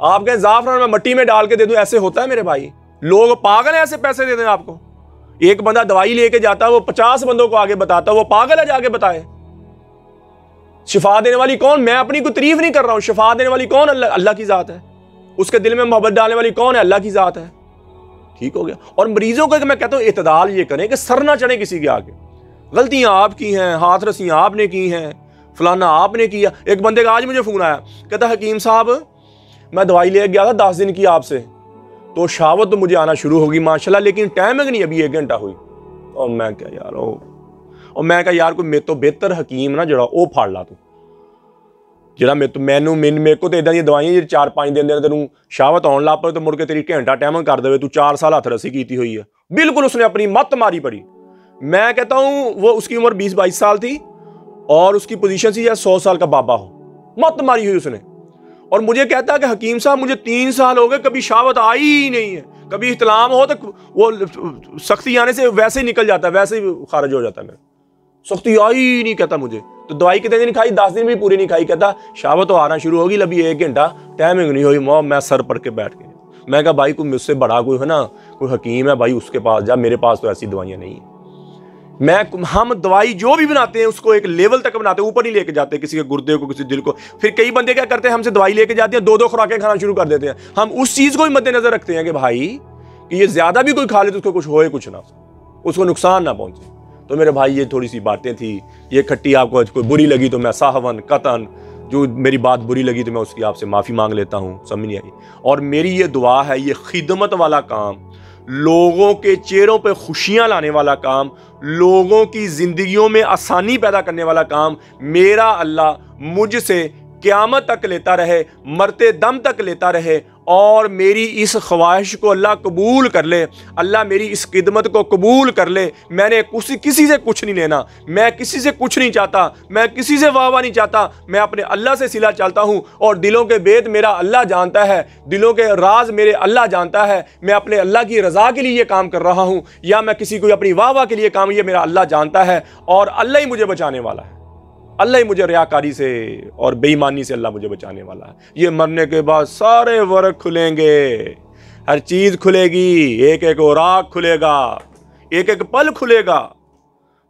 S1: आप कहें ज़ाफ़रान मैं मट्टी में डाल के दे दूं, ऐसे होता है मेरे भाई? लोग पागल हैं ऐसे पैसे दे दें आपको? एक बंदा दवाई लेके जाता है, वो 50 बंदों को आगे बताता है, वो पागल है जाके बताए। शिफा देने वाली कौन? मैं अपनी कोई तारीफ नहीं कर रहा हूं। शिफा देने वाली कौन? अल्लाह, अल्लाह की जात है। उसके दिल में मोहब्बत डालने वाली कौन है? अल्लाह की जात है। ठीक हो गया। और मरीजों को मैं कहता हूं इत्दाल ये करें कि सर ना चढ़े किसी के आगे। गलतियां आपकी हैं, हाथ रस्सियां आपने की हैं, फलाना आपने किया। एक बंदे का आज मुझे फोन आया, कहता हकीम साहब मैं दवाई ले गया था 10 दिन की आपसे, तो शावत तो मुझे आना शुरू होगी माशाल्लाह, लेकिन टाइम है नहीं, अभी 1 घंटा हुई। और मैं क्या यार, और मैं क्या यार, कोई मेरे तो बेहतर हकीम ना जड़ा वो फाड़ ला तू, ਜਿਹੜਾ ਮੇਰੇ ਕੋ ਤੇ ਇਦਾਂ ਦੀਆਂ ਦਵਾਈਆਂ ਜਿਹੜੀ 4-5 ਦਿਨ ਦੇ ਤੈਨੂੰ ਸ਼ਾਵਤ ਆਉਣ ਲੱਗ ਪਏ ਤੇ ਮੁੜ ਕੇ ਤੇਰੀ ਘੰਟਾ ਟਾਈਮ ਕਰ ਦੇਵੇ, तू 4 साल हथ रस्सी की हुई है। बिल्कुल उसने अपनी मत मारी पड़ी। मैं कहता हूँ वो उसकी उम्र 20-22 साल थी और उसकी पोजीशन थी या 100 साल का बाबा हो, मत मारी हुई उसने। और मुझे कहता है कि हकीम साहब मुझे 3 साल हो गए, कभी शावत आई ही नहीं है, कभी इख्तिलाम हो तो वो सख्ती आने से वैसे ही निकल जाता है, वैसे ही खारिज हो जाता है, मेरा सख्ती आई ही नहीं। कहता मुझे तो दवाई कितने दिन खाई, 10 दिन भी पूरी नहीं खाई। कहता शावत तो आना शुरू होगी, अभी 1 घंटा टाइमिंग नहीं हुई। मैं सर पढ़ के बैठ गया। मैं कहा भाई कोई मुझसे बड़ा कोई है ना, कोई हकीम है भाई, उसके पास जा, मेरे पास तो ऐसी दवाइयाँ नहीं है। हम दवाई जो भी बनाते हैं उसको एक लेवल तक बनाते हैं, ऊपर नहीं लेके जाते किसी के गुर्दे को, किसी दिल को। फिर कई बंदे क्या करते हैं, हमसे दवाई लेके जाते हैं, 2-2 खुराकें खाना शुरू कर देते हैं। हम उस चीज़ को भी मद्देनजर रखते हैं कि भाई कि ये ज़्यादा भी कोई खा ले तो उसको कुछ होए, कुछ ना, उसको नुकसान ना पहुँचे। तो मेरे भाई ये थोड़ी सी बातें थी, ये खट्टी आपको कोई बुरी लगी तो मैं साहवन कतन, जो मेरी बात बुरी लगी तो मैं उसकी आपसे माफ़ी मांग लेता हूँ, समझ नहीं आई। और मेरी ये दुआ है, ये खिदमत वाला काम, लोगों के चेहरों पे खुशियाँ लाने वाला काम, लोगों की ज़िंदगियों में आसानी पैदा करने वाला काम मेरा अल्लाह मुझसे क़यामत तक लेता रहे, मरते दम तक लेता रहे। और मेरी इस ख्वाहिश को अल्लाह कबूल कर ले, अल्लाह मेरी इस खिदमत को कबूल कर ले। मैंने किसी से कुछ नहीं लेना, मैं किसी से कुछ नहीं चाहता, मैं किसी से वाह नहीं चाहता, मैं अपने अल्लाह से सिला चाहता हूँ। और दिलों के भेद मेरा अल्लाह जानता है, दिलों के राज मेरे अल्लाह जानता है। मैं अपने अल्लाह की रज़ा के लिए ये काम कर रहा हूँ या मैं किसी को अपनी वाह के लिए काम, ये मेरा अल्लाह जानता है। और अल्लाह ही मुझे बचाने वाला है, अल्लाह ही मुझे रियाकारी से और बेईमानी से अल्लाह मुझे बचाने वाला है। ये मरने के बाद सारे वर्क खुलेंगे, हर चीज़ खुलेगी, एक एक औराक खुलेगा, एक एक पल खुलेगा।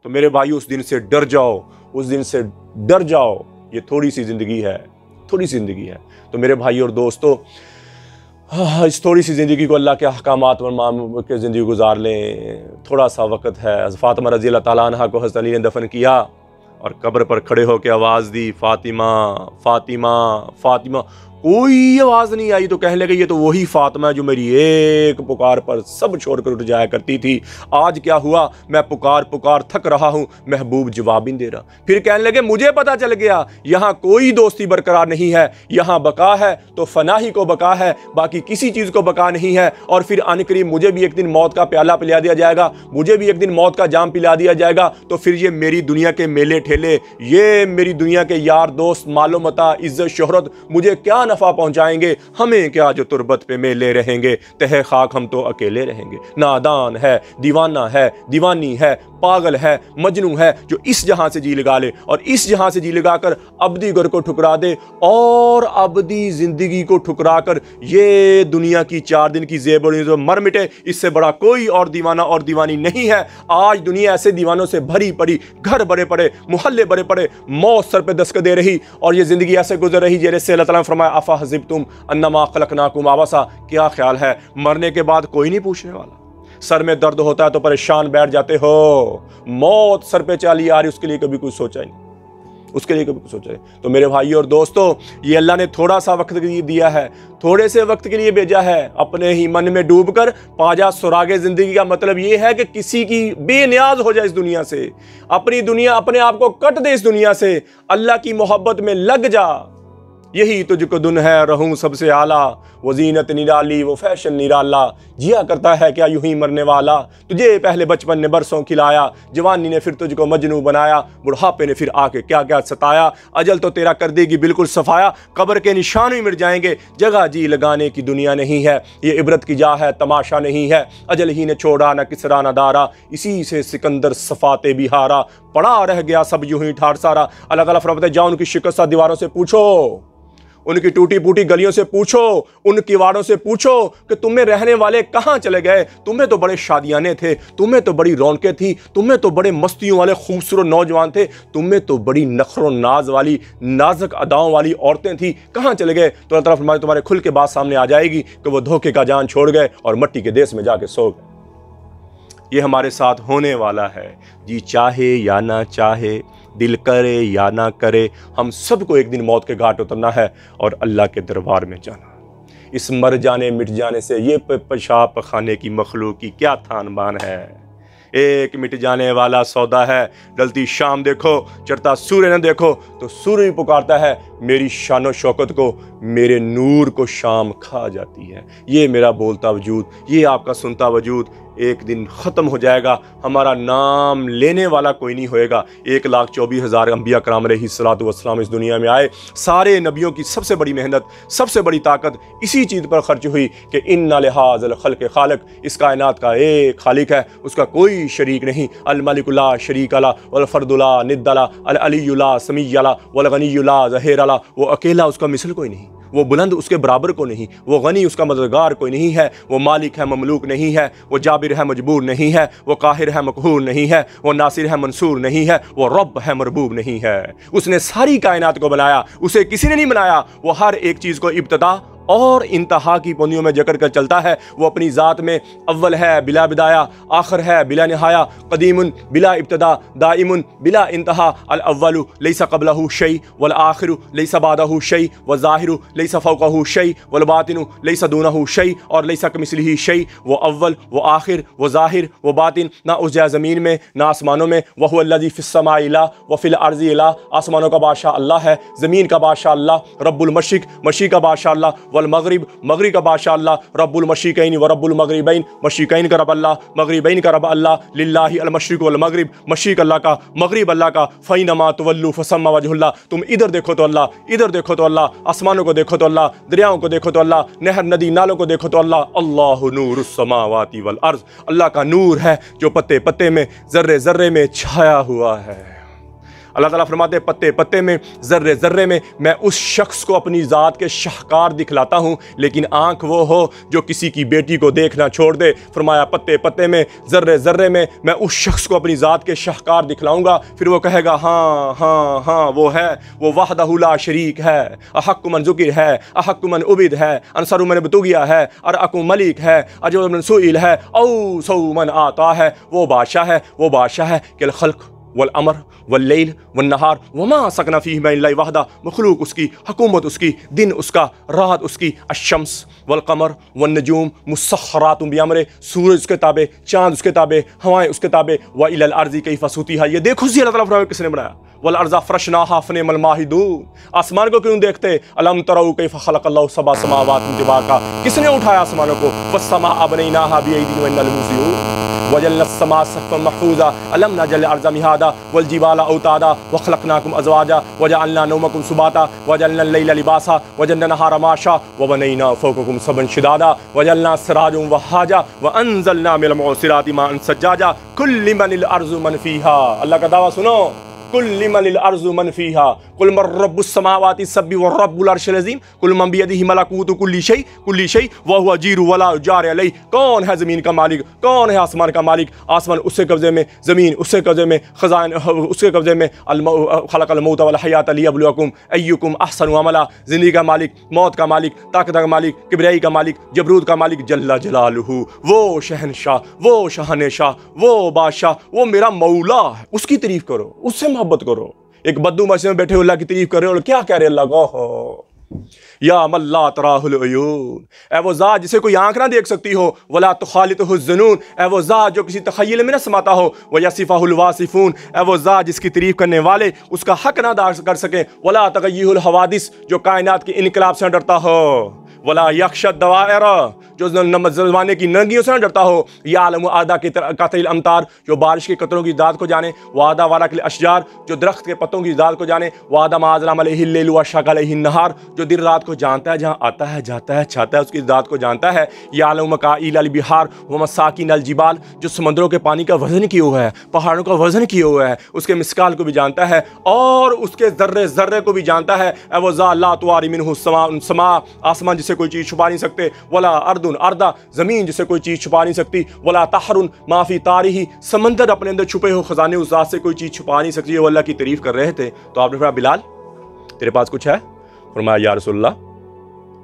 S1: तो मेरे भाई उस दिन से डर जाओ, उस दिन से डर जाओ। ये थोड़ी सी ज़िंदगी है, थोड़ी सी ज़िंदगी है। तो मेरे भाई और दोस्तों, इस थोड़ी सी ज़िंदगी को अल्लाह के अहकामात पर मान के ज़िंदगी गुजार लें। थोड़ा सा वक्त है। फातिमा रज़ी अल्लाह तआला अन्हा को हज़रत अली ने दफन किया और कब्र पर खड़े होकर आवाज़ दी, फातिमा फातिमा फातिमा। कोई आवाज़ नहीं आई तो कहने लगे ये तो वही फातिमा है जो मेरी एक पुकार पर सब छोड़कर उठ जाया करती थी। आज क्या हुआ, मैं पुकार पुकार थक रहा हूँ, महबूब जवाब ही नहीं दे रहा। फिर कहने लगे मुझे पता चल गया यहाँ कोई दोस्ती बरकरार नहीं है, यहाँ बका है तो फनाही को बका है, बाकी किसी चीज़ को बका नहीं है। और फिर अनकरीब मुझे भी एक दिन मौत का प्याला पिला दिया जाएगा, मुझे भी एक दिन मौत का जाम पिला दिया जाएगा। तो फिर ये मेरी दुनिया के मेले ठेले, ये मेरी दुनिया के यार दोस्त, मालो मता, इज्जत शोहरत मुझे क्या नफा पहुंचाएंगे? हमें क्या जो तुरबत पे मेले रहेंगे, तहे खाक हम तो अकेले रहेंगे। नादान है, दीवाना है, दीवानी है, पागल है, मजनू है, जो इस जहां से जी लगा ले और इस जहां से जी लगाकर अबदी घर को ठुकरा दे और अबदी जिंदगी को ठुकरा कर ये दुनिया की 4 दिन की ज़ेब जो मर मिटे, इससे बड़ा कोई और दीवाना और दीवानी नहीं है। आज दुनिया ऐसे दीवानों से भरी पड़ी, घर बड़े पड़े, मोहल्ले बड़े पड़े, मौत सर पे दस्तक दे रही और ये जिंदगी ऐसे गुजर रही जैसे अल्लाह ताला ने फरमाया अफा हज़िबतुम अन्नमा खलकनाकुम आबसा। क्या ख्याल है मरने के बाद कोई नहीं पूछने वाला? सर में दर्द होता है तो परेशान बैठ जाते हो, मौत सर पे चाली आ रही, उसके लिए कभी कुछ सोचा ही नहीं, उसके लिए कभी कुछ सोचा नहीं। तो मेरे भाई और दोस्तों, ये अल्लाह ने थोड़ा सा वक्त दिया है, थोड़े से वक्त के लिए भेजा है। अपने ही मन में डूब कर पाजा सुरागे जिंदगी का मतलब ये है कि किसी की बेनियाज हो जाए इस दुनिया से, अपनी दुनिया अपने आप को कट दे इस दुनिया से, अल्लाह की मोहब्बत में लग जा। यही तुझको दुन है रहूं सबसे आला, वो जीनत निराली वो फैशन निराला, जिया करता है क्या यूं ही मरने वाला, तुझे पहले बचपन ने बरसों खिलाया, जवानी ने फिर तुझको मजनू बनाया, बुढ़ापे ने फिर आके क्या क्या सताया, अजल तो तेरा कर देगी बिल्कुल सफाया, कब्र के निशान ही मिट जाएंगे, जगह जी लगाने की दुनिया नहीं है, ये इबरत की जा है तमाशा नहीं है, अजल ही ने छोड़ा न किसरा न दारा, इसी से सिकंदर सफाते बिहारा, पड़ा रह गया सब यूं ही ठार सारा। अलग अलग फरमाते जाओ उनकी शिकस्त दीवारों से पूछो, उनकी टूटी फूटी गलियों से पूछो, उन किवाड़ों से पूछो कि तुम्हें रहने वाले कहाँ चले गए। तुम्हें तो बड़े शादियाने थे, तुम्हें तो बड़ी रौनकें थी, तुम्हें तो बड़े मस्तियों वाले खूबसूरत नौजवान थे, तुम्हें तो बड़ी नखरो नाज वाली नाजुक अदाओं वाली औरतें थी, कहाँ चले गए। तो अल्लाह ताला फरमाए तुम्हारे खुल के बात सामने आ जाएगी कि वो धोखे का जान छोड़ गए और मट्टी के देश में जाके सो गए। ये हमारे साथ होने वाला है, जी चाहे या ना चाहे, दिल करे या ना करे, हम सबको एक दिन मौत के घाट उतरना है और अल्लाह के दरबार में जाना। इस मर जाने मिट जाने से ये पेशाब पखाने की मखलूक की क्या थान बान है। एक मिट जाने वाला सौदा है, डलती शाम देखो, चढ़ता सूर्य न देखो, तो सूर्य भी पुकारता है मेरी शानो शौकत को, मेरे नूर को शाम खा जाती है। ये मेरा बोलता वजूद, ये आपका सुनता वजूद एक दिन ख़त्म हो जाएगा। हमारा नाम लेने वाला कोई नहीं होएगा। 1,24,000 अंबिया कराम अलैहिस्सलातु वस्सलाम इस दुनिया में आए। सारे नबियों की सबसे बड़ी मेहनत, सबसे बड़ी ताकत इसी चीज़ पर खर्च हुई कि इन्ना लिहाज़ल खल्क़ खालिक, इस कायनात का एक खालिक है, उसका कोई शरीक नहीं। अल मलिकु ला शरीक ला वल फर्दु ला निद्द ला अल अलिय्यु ला समिय्य ला वल गनिय्यु ला ज़हीर ला। वो अकेला, उसका मिसल कोई नहीं, वो बुलंद उसके बराबर को नहीं, वो गनी उसका मददगार कोई नहीं है, वो मालिक है ममलूक नहीं है, वो जाबिर है मजबूर नहीं है, वो काहिर है मकहूर नहीं है, वो नासिर है मंसूर नहीं है, वो रब है मरबूब नहीं है। उसने सारी कायनात को बनाया, उसे किसी ने नहीं बनाया। वो हर एक चीज़ को इब्तदा और इंतहा की पंक्तियों में जकड़ कर चलता है। वो अपनी ज़ात में अव्वल है बिला बिदाया, आखिर है बिला निहाया, कदीमुन बिला इब्तदा, दाइमुन बिला इंतहा, अल अव्वलु लैसा क़ब्लहु शै वल आखिरु लैसा बादहु शै व ज़ाहिरु लैसा फ़ौक़हु शै वल बातिनु लैसा दूनहु शै और लैसा कमिस्लिही शै। वो अव्वल, वो आखिर, वो ज़ाहिर, वो बातिन, ना उस जाए ज़मीन में ना आसमानों में। वहुव अल्लज़ी फ़िस्समाइ इलाह व फ़िल अर्ज़ि इलाह, आसमानों का बादशाह अल्लाह है, ज़मीन का बादशाह अल्लाह, रब्बुल मशरिक़, मशरिक़ का बादशाह अल्लाह, वल मगरिब, मगरिब का बादशाह अल्लाह, रब्बुल मशरिकैन व रब्बुल मगरिबैन, मशरिकैन का रब अल्लाह, मगरिबैन का रब अल्लाह, लिल्लाहि अल मशरिक वल मगरिब, मशरिक अल्लाह का, मगरिब अल्लाह का, फ़ैनमा तुवल्लु फ़सम्मा वजहुल्लाह, तुम इधर देखो तो अल्लाह, इधर देखो तो अल्लाह, आसमानों को देखो तो अल्लाह, दरियाओं को देखो तो अल्लाह, नहर नदी नालों को देखो तो अल्लाह। अल्लाहु नूरुस समावाति वल अर्ज़, अल्लाह का नूर है जो पत्ते पत्ते में, ज़र्रे ज़र्रे में छाया हुआ है। अल्लाह ताला फरमाते पत्ते पत्ते में, ज़र्रे ज़र्रे में मैं उस शख्स को अपनी ज़ात के शाहकार दिखलाता हूँ, लेकिन आँख वो हो जो किसी की बेटी को देखना छोड़ दे। फरमाया पत्ते पत्ते में, ज़र्रे ज़र्रे में मैं उस शख्स को अपनी ज़ात के शाहकार दिखलाऊँगा। फिर वो कहेगा हाँ हाँ हाँ वो है, वो वहदहु ला शरीक है, अहक्कु मन ज़ुकिर है, अहक्कु मन उबिद है, अनसरु मन बतुगिया है, अरअकु मलिक है, अजवद मन सुइल है, औसौ मन आता है। वो बादशाह है, वो बादशाह है कि खल्क़ वल अमर वल लैल वन नहार वमा सकना फीहि मिन इल्ला वहदा, मखलूक उसकी, हुकूमत उसकी, दिन उसका, रात उसकी, अश्शम्स वल कमर वन नजूम मुसख्खरातुम बिअमरे, सूरज उसके ताबे, चाँद उसके ताबे, हवाएं उसके ताबे, व इलल अर्ज़ि कैफ़ सूतिहा। ये देखो जी अल्लाह ताला फरमाया किसने बनाया, वल अर्ज़ा फ़रशनाहा फ़निअमल माहिदून, आसमान को क्यों देखते, अलम तरौ कैफ़ ख़लक़ल्लाहु सबअ समावातिन तिबाका, किसने उठाया आसमानों को, वस्समाअ बनैनाहा बिअयदिन व इन्ना लमूसिऊन वजल्नस समा सक़फ़न महफ़ूज़ा अलम नजअल अर्ज़ मिहादा वल जिबाला औतादा व ख़लक़नाकुम अज़वाजा वजअलना नौमकुम सुबाता वजअलना लैला लिबासा वजअलना नहारा माशा व बनैना फ़ौक़कुम सबन शिदादा वजअलना सिराजन वहाजा व अंज़लना मिनल मुअस्सिराति माअन सज्जाजा कुल लिमनिल अर्ज़ु मन फ़ीहा। अल्लाह का दावा सुनो, कुल लिमनिल अर्ज़ु मन फ़ीहा कुल मन रब्बुस समावाति सब्बि व रब्बुल अर्शिल अज़ीम कुल मन बियदिहि मलकूतु कुल्ली शै व हुवा यजीरु वला युजार अलैहि। कौन है ज़मीन का मालिक, कौन है आसमान का मालिक? आसमान उसके कब्ज़े में, ज़मीन उसके कब्ज़े में, ख़ज़ाइन उसके कब्ज़े में। ख़लक़ल मौत वल हयात लियब्लुवकुम अय्युकुम अहसनु अमला, ज़िंदगी का मालिक, मौत का मालिक, ताकत का मालिक, किबरियाई का मालिक, जबरूत का मालिक जल्ला जलालुहु, वो शहनशाह, वो शहनशाह, वो बादशाह, वो मेरा मौला है। उसकी तारीफ़ करो, उससे मोहब्बत करो। एक बद्दू मस्जिद में बैठे अल्लाह की तारीफ कर रहे हो और क्या कह रहे अल्लाह को, या मल्ला तराहुल उयून, ऐ वो ज़ात जिसे कोई आंख ना देख सकती हो, वला तुखालितुहु ज़ुनून, ऐ वो ज़ात जो किसी तख़य्युल में ना समाता हो, व यसिफहुल वासिफून, ऐ वो ज़ात जिसकी तारीफ करने वाले उसका हक ना अदा कर सके, वला तग़य्युहुल हवादिस, जो कायनात के इनकलाब से डरता हो, वला यख्शा दवायर, जो ज़माने की नंगियों से न डरता हो, या आलम आदा के कातिल अमतार, जो बारिश के कतरों की दाद को जाने, वादा वाला के अशजार, जो दरख्त के पत्तों की दाद को जाने, वादा माज़लाम अलैहिल व शक़ अलैहिन नहार, जो दिन रात को जानता है, जहाँ आता है जाता है छाता है उसकी दाद को जानता है, या आलम मकाइल अल बिहार व मसाकिन अल जिबाल, जो समंदरों के पानी का वज़न किया हुआ है, पहाड़ों का वज़न किया हुआ है, उसके मिसकाल को भी जानता है और उसके ज़र्रे ज़र्रे को भी जानता है। वज़ा ला तुवारी मिन्हु समा, आसमान जिसे कोई चीज़ छुपा नहीं सकते, वला अर्दुन अर्दा, ज़मीन जिसे कोई चीज़ छुपा नहीं सकती, वला तहरुन माफ़ी तारिही, समंदर अपने अंदर छुपे हो खजाने उस ज़ात से कोई चीज़ छुपा नहीं सकती। वो अल्लाह की तारीफ़ कर रहे थे। तो आपने फरमाया बिलाल तेरे पास कुछ है? फरमाया या रसूलल्लाह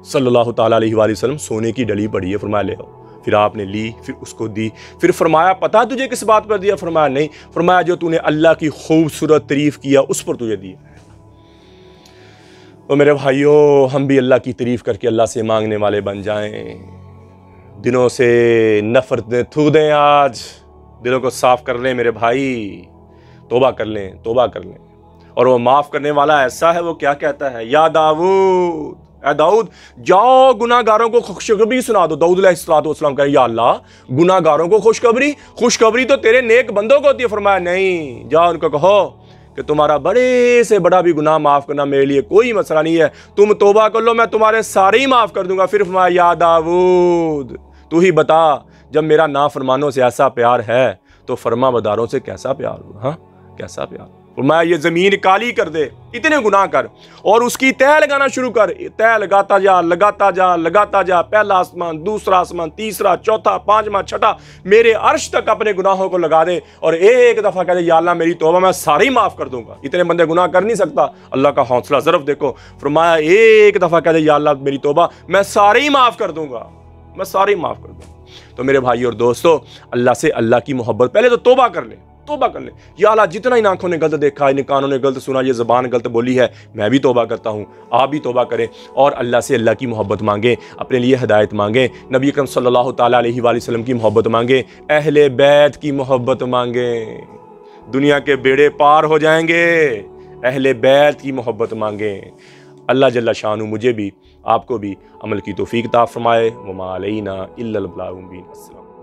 S1: सल्लल्लाहु ताला अलैहि वसल्लम सोने की डली पड़ी है। फरमाया ले आओ। फिर आपने ली, फिर उसको दी। फिर फरमाया पता तुझे किस बात पर दिया? फरमाया नहीं। फरमाया जो तूने अल्लाह की खूबसूरत तारीफ़ किया उस पर तुझे दिया। तो मेरे भाइयों, हम भी अल्लाह की तारीफ़ करके अल्लाह से मांगने वाले बन जाएं। दिलों से नफ़रतें थू दें, आज दिलों को साफ़ कर लें मेरे भाई, तौबा कर लें, तौबा कर लें। और वो माफ़ करने वाला ऐसा है, वो क्या कहता है? या दाऊद, ए दाऊद जाओ गुनाहगारों को खुशखबरी सुना दो। दाऊद अलैहिस्सलाम कहे या अल्लाह गुनाहगारों को खुशखबरी तो तेरे नेक बंदों को होती है। फरमाया नहीं, जाओ उनको कहो कि तुम्हारा बड़े से बड़ा भी गुनाह माफ़ करना मेरे लिए कोई मसला नहीं है, तुम तौबा कर लो, मैं तुम्हारे सारे ही माफ़ कर दूंगा। फिर फरमाया या दाऊद तू ही बता, जब मेरा नाफरमानों से ऐसा प्यार है तो फरमाबरदारों से कैसा प्यार हो? हाँ, कैसा प्यार? फरमाया ये ज़मीन काली कर दे, इतने गुनाह कर और उसकी तह लगाना शुरू कर। तह लगाता जा, लगाता जा, लगाता जा। पहला आसमान, दूसरा आसमान, तीसरा, चौथा, पांचवा, छठा, मेरे अर्श तक अपने गुनाहों को लगा दे और एक दफ़ा कह दे या अल्लाह मेरी तौबा, मैं सारे ही माफ़ कर दूंगा। इतने बंदे गुनाह कर नहीं सकता। अल्लाह का हौसला ज़रफ़ देखो। फरमाया एक दफ़ा कह दे या अल्लाह मेरी तौबा, मैं सारे ही माफ़ कर दूंगा, मैं सारे ही माफ़ कर दूंगा। तो मेरे भाई और दोस्तों, अल्लाह से अल्लाह की मोहब्बत, पहले तो तौबा कर ले, तौबा कर ले। या अल्लाह जितना इन आंखों ने गलत देखा, इन कानों ने गलत सुना, ये ज़बान गलत बोली है, मैं भी तौबा करता हूँ, आप भी तौबा करें और अल्लाह से अल्लाह की मोहब्बत मांगें, अपने लिए हिदायत मांगें, नबी अकरम सल्लल्लाहु ताला अलैहि वसल्लम की मोहब्बत मांगें, अहले बैत की मोहब्बत मांगें, दुनिया के बेड़े पार हो जाएंगे। अहले बैत की मोहब्बत मांगें। अल्लाह जल्ला शानु मुझे भी आपको भी अमल की तौफीक अता फरमाए। वमा अलैना इल्लल बलागुल मुबीन। अस्सलाम।